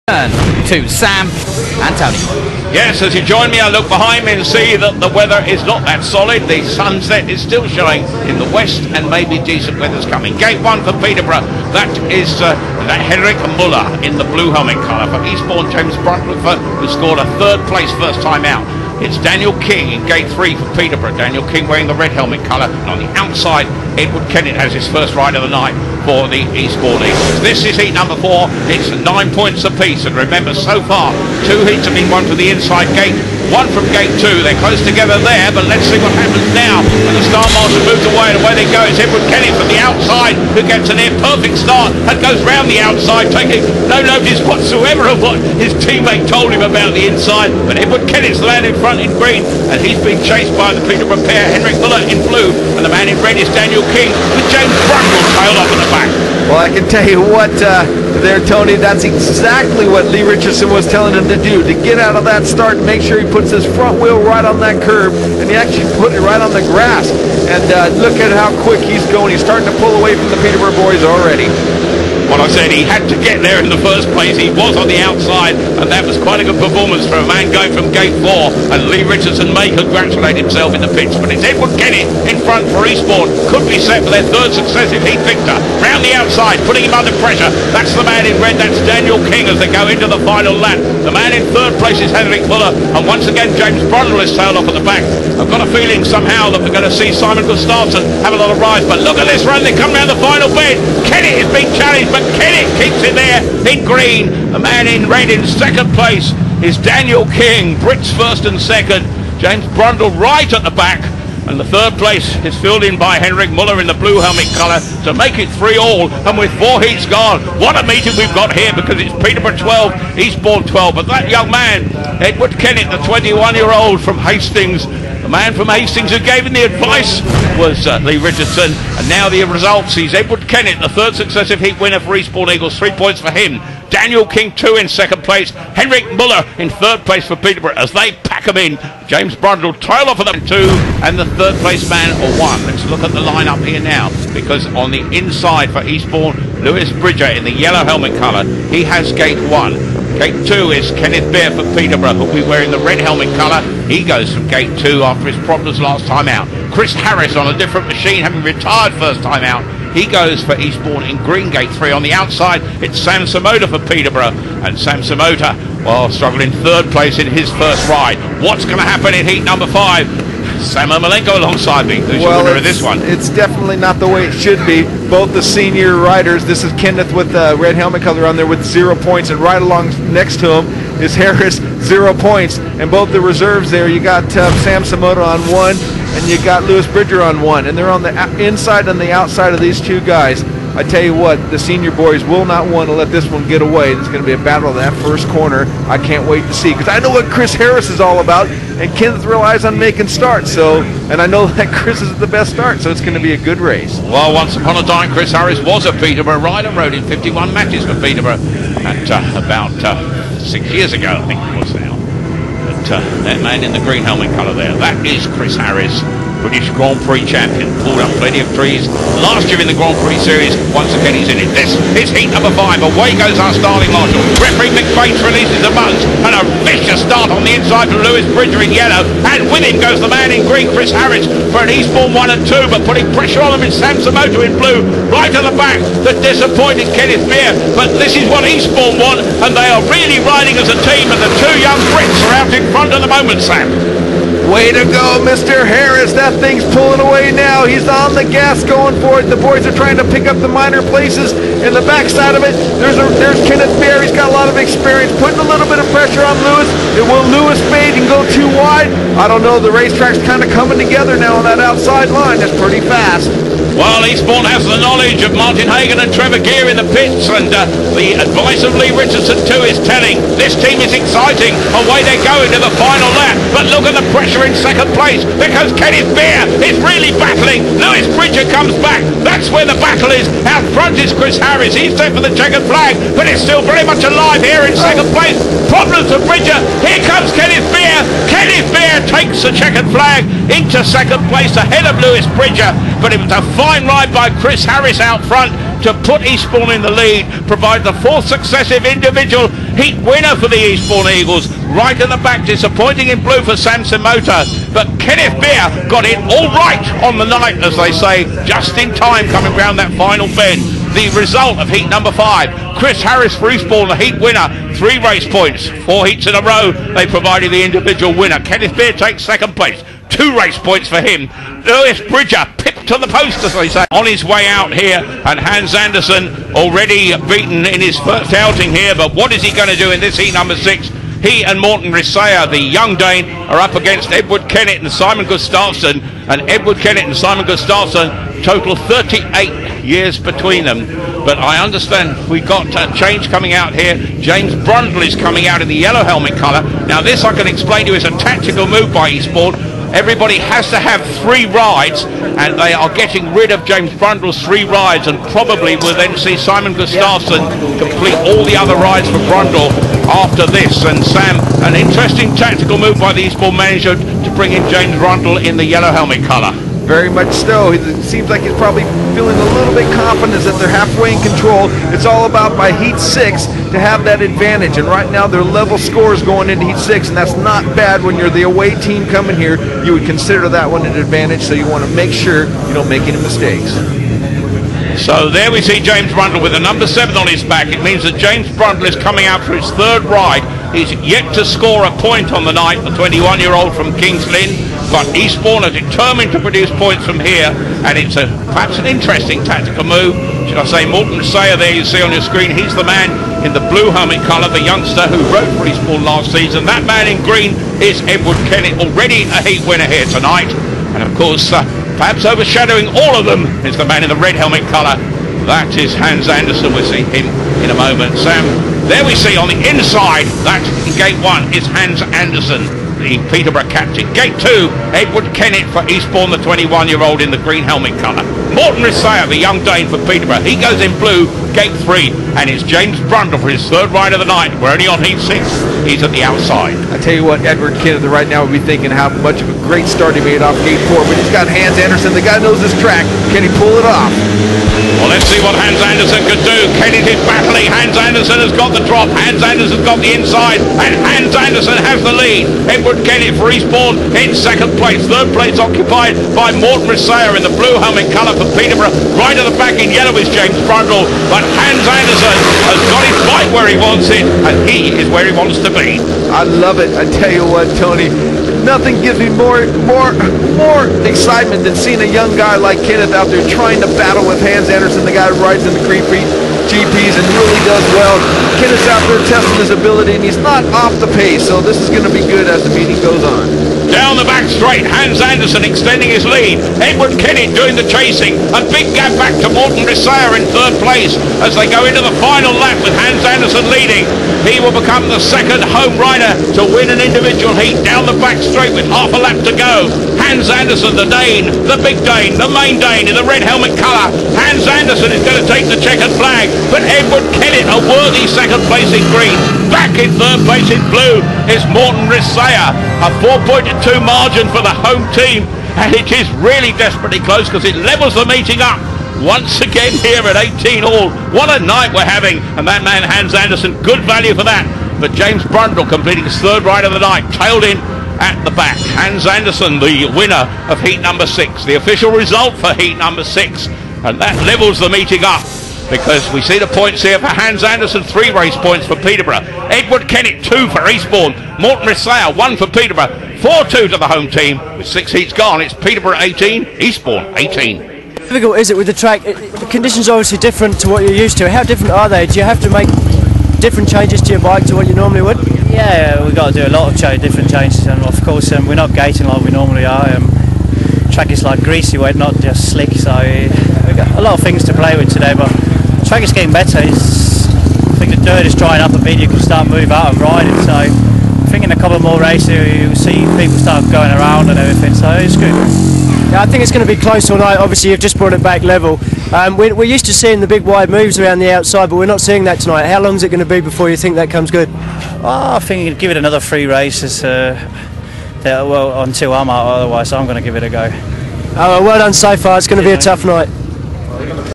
To Sam and Tony. Yes, as you join me, I look behind me and see that the weather is not that solid. The sunset is still showing in the west and maybe decent weather's coming. Gate 1 for Peterborough, that is Henrik Muller in the blue helmet colour. For Eastbourne, James Brundle, who scored a third place first time out. It's Daniel King in gate 3 for Peterborough. Daniel King wearing the red helmet colour. And on the outside, Edward Kennett has his first ride of the night for the Eastbourne Eagles. This is heat number 4. It's 9 points apiece. And remember, so far, 2 heats have been won from the inside gate, 1 from gate 2. They're close together there, but let's see what happens now. And the Star Marshal moves away, and away they go. It's Edward Kennett from the outside who gets a near perfect start and goes round the outside, taking no notice whatsoever of what his teammate told him about the inside. But Edward Kennett's landed front in green, and he's being chased by the Peterborough pair, Henrik Muller in blue, and the man in red is Daniel King, with James Brundle tailed off at the back. Well, I can tell you what there, Tony, that's exactly what Lee Richardson was telling him to do, to get out of that start and make sure he puts his front wheel right on that curb, and he actually put it right on the grass. And look at how quick he's going. He's starting to pull away from the Peterborough boys already. Well, I said he had to get there in the first place. He was on the outside, and that was quite a good performance for a man going from gate 4. And Lee Richardson may congratulate himself in the pitch, but it's Edward Kennett in front for Eastbourne. Could be set for their third successive heat victor. Round the outside, putting him under pressure. That's the man in red. That's Daniel King as they go into the final lap. The man in third place is Henrik Muller, and once again James Brundle is tailed off at the back. I've got a feeling somehow that we're going to see Simon Gustafsson have a lot of rise, but look at this run. They come round the final bend. Kennett is being challenged, but Kennett keeps it there in green. The man in red in second place is Daniel King. Brits first and second. James Brundle right at the back. And the third place is filled in by Henrik Muller in the blue helmet colour to make it 3-all. And with 4 heats gone, what a meeting we've got here, because it's Peterborough 12, Eastbourne 12. But that young man, Edward Kennett, the 21-year-old from Hastings, the man from Hastings who gave him the advice was Lee Richardson. And now the results. He's Edward Kennett, the third successive heat winner for Eastbourne Eagles. 3 points for him. Daniel King 2 in second place. Henrik Muller in third place for Peterborough as they pack him in. James Brundle trail off of them 2, and the third place man 1. Let's look at the lineup here now, because on the inside for Eastbourne, Lewis Bridger in the yellow helmet colour. He has gate 1. Gate 2 is Kenneth Bear for Peterborough, who'll be wearing the red helmet colour. He goes from gate 2 after his problems last time out. Chris Harris on a different machine, having retired first time out. He goes for Eastbourne in green gate 3. On the outside, it's Sam Samota for Peterborough. And Sam Samota, well, struggling third place in his first ride. What's going to happen in heat number 5? Sam Ermolenko alongside me. Who's your winner of this one? It's definitely not the way it should be. Both the senior riders, this is Kenneth with the red helmet color on there with 0 points, and right along next to him is Harris, 0 points. And both the reserves there, you got Sam Samota on 1, and you got Lewis Bridger on 1, and they're on the inside and the outside of these 2 guys. I tell you what, the senior boys will not want to let this one get away. There's going to be a battle of that first corner. I can't wait to see, because I know what Chris Harris is all about, and Kenneth relies on making starts. And I know that Chris is at the best start, so it's going to be a good race. Well, once upon a time, Chris Harris was a Peterborough rider, rode in 51 matches for Peterborough at about 6 years ago, I think it was now. But that man in the green helmet colour there, that is Chris Harris, British Grand Prix champion. Pulled up plenty of trees last year in the Grand Prix series. Once again he's in it. This is heat number 5. Away goes our Starling Marshal. Referee McBates releases the buttons, and a vicious start on the inside for Lewis Bridger in yellow, and with him goes the man in green, Chris Harris, for an Eastbourne 1 and 2, but putting pressure on them is Sam Samota in blue. Right at the back, the disappointed Kenneth Beer. But this is what Eastbourne want, and they are really riding as a team, and the 2 young Brits are out in front at the moment, Sam. Way to go, Mr. Harris. That thing's pulling away now. He's on the gas going for it. The boys are trying to pick up the minor places in the backside of it. There's Kenneth Bear. He's got a lot of experience, putting a little bit of pressure on Lewis. Will Lewis fade and go too wide? I don't know. The racetrack's kind of coming together now on that outside line. That's pretty fast. Well, Eastbourne has the knowledge of Martin Hagan and Trevor Gear in the pits, and the advice of Lee Richardson too is telling. This team is exciting. Away they go into the final lap. But look at the pressure in second place, because Kenneth Beer is really battling. Lewis Bridger comes back. That's where the battle is. Out front is Chris Harris. He's set for the checkered flag, but it's still very much alive here in second place. Problems for Bridger. Here comes Kenneth Beer. Kenneth Beer takes the checkered flag into second place ahead of Lewis Bridger, but it was a fine ride by Chris Harris out front. to put Eastbourne in the lead, provide the fourth successive individual heat winner for the Eastbourne Eagles. Right at the back, disappointing in blue for Sam Simota, but Kenneth Beer got it all right on the night, as they say, just in time coming round that final bend. The result of heat number 5, Chris Harris for Eastbourne, the heat winner, 3 race points, 4 heats in a row. They provided the individual winner. Kenneth Beer takes second place, 2 race points for him. Lewis Bridger pipped to the post, as they say, on his way out here, and Hans Andersen already beaten in his first outing here, but what is he going to do in this heat number 6? He and Morten Risseyer, the young Dane, are up against Edward Kennett and Simon Gustafsson, and Edward Kennett and Simon Gustafsson total 38 years between them. But I understand we got a change coming out here. James Brundle is coming out in the yellow helmet colour. Now this I can explain to you is a tactical move by Eastbourne. Everybody has to have 3 rides, and they are getting rid of James Brundle's 3 rides, and probably will then see Simon Gustafsson complete all the other rides for Brundle after this. And Sam, an interesting tactical move by the Eastbourne manager to bring in James Brundle in the yellow helmet colour. Very much so. It seems like he's probably feeling a little bit confident that they're halfway in control. It's all about by heat 6 to have that advantage, and right now they're level scores going into heat 6, and that's not bad when you're the away team coming here. You would consider that one an advantage, so you want to make sure you don't make any mistakes. So there we see James Brundle with the number 7 on his back. It means that James Brundle is coming out for his 3rd ride. He's yet to score a point on the night, the 21-year-old from Kings Lynn. But Eastbourne are determined to produce points from here, and it's perhaps an interesting tactical move. Should I say, Morten Risseyer there you see on your screen, he's the man in the blue helmet colour, the youngster who rode for Eastbourne last season. That man in green is Edward Kennett, already a heat winner here tonight. And of course, perhaps overshadowing all of them is the man in the red helmet colour. That is Hans Andersen. We'll see him in a moment. Sam, there we see on the inside, that in gate 1 is Hans Andersen, the Peterborough captain. Gate 2, Edward Kennett for Eastbourne, the 21-year-old in the green helmet colour. Morten Risseyer, the young Dane for Peterborough, he goes in blue, gate 3, and it's James Brundle for his 3rd ride of the night. We're only on heat 6. He's at the outside. I tell you what, Edward Kennett right now would be thinking how much of a great start he made off gate 4, but he's got Hans Andersen. The guy knows his track. Can he pull it off? Well, let's see what Hans Andersen can do. Kennett is battling. Hans Andersen has got the drop. Hans Andersen's got the inside, and Hans Andersen has the lead. Edward Kennett for Eastbourne in 2nd place. 3rd place occupied by Morten Risseyer in the blue helmet colour for Peterborough. Right at the back in yellow is James Brundle, but Hans Andersen has got his bike where he wants it, and he is where he wants to be. I love it. I tell you what, Tony, nothing gives me more excitement than seeing a young guy like Kenneth out there trying to battle with Hans Andersen, the guy who rides in the GPs and really does well. Kenneth's out there testing his ability, and he's not off the pace, so this is going to be good as the meeting goes on. Down the back straight, Hans Andersen extending his lead. Edward Kennett doing the chasing. A big gap back to Morten Risseyer in 3rd place as they go into the final lap with Hans Andersen leading. He will become the 2nd home rider to win an individual heat. Down the back straight with half a lap to go. Hans Andersen, the Dane, the big Dane, the main Dane in the red helmet colour. Hans Andersen is going to take the checkered flag, but Edward Kennett, a worthy 2nd place in green. Back in 3rd place in blue is Morten Risseyer. A 4.2 margin for the home team, and it is really desperately close because it levels the meeting up once again here at 18 all. What a night we're having, and that man Hans Andersen, good value for that. But James Brundle completing his 3rd ride of the night, tailed in at the back. Hans Andersen, the winner of heat number 6, the official result for heat number 6, and that levels the meeting up, because we see the points here for Hans Andersen, 3 race points for Peterborough. Edward Kennett, 2 for Eastbourne. Morten Risseyer, 1 for Peterborough. 4-2 to the home team. With 6 heats gone, it's Peterborough 18, Eastbourne 18. How difficult is it with the track? The conditions are obviously different to what you're used to. How different are they? Do you have to make different changes to your bike to what you normally would? Yeah, we've got to do a lot of different changes, and of course we're not gating like we normally are. Track is like greasy wet, not just slick, so we've got a lot of things to play with today, but the track is getting better. I think the dirt is drying up a bit, you can start moving out and riding, so I think in a couple more races you'll see people start going around and everything, so it's good. Yeah, I think it's going to be close all night. Obviously you've just brought it back level. We're used to seeing the big wide moves around the outside, but we're not seeing that tonight. How long is it going to be before you think that comes good? Well, I think you'd give it another 3 races until I'm out, otherwise I'm going to give it a go. Well done so far. It's going to be a tough night.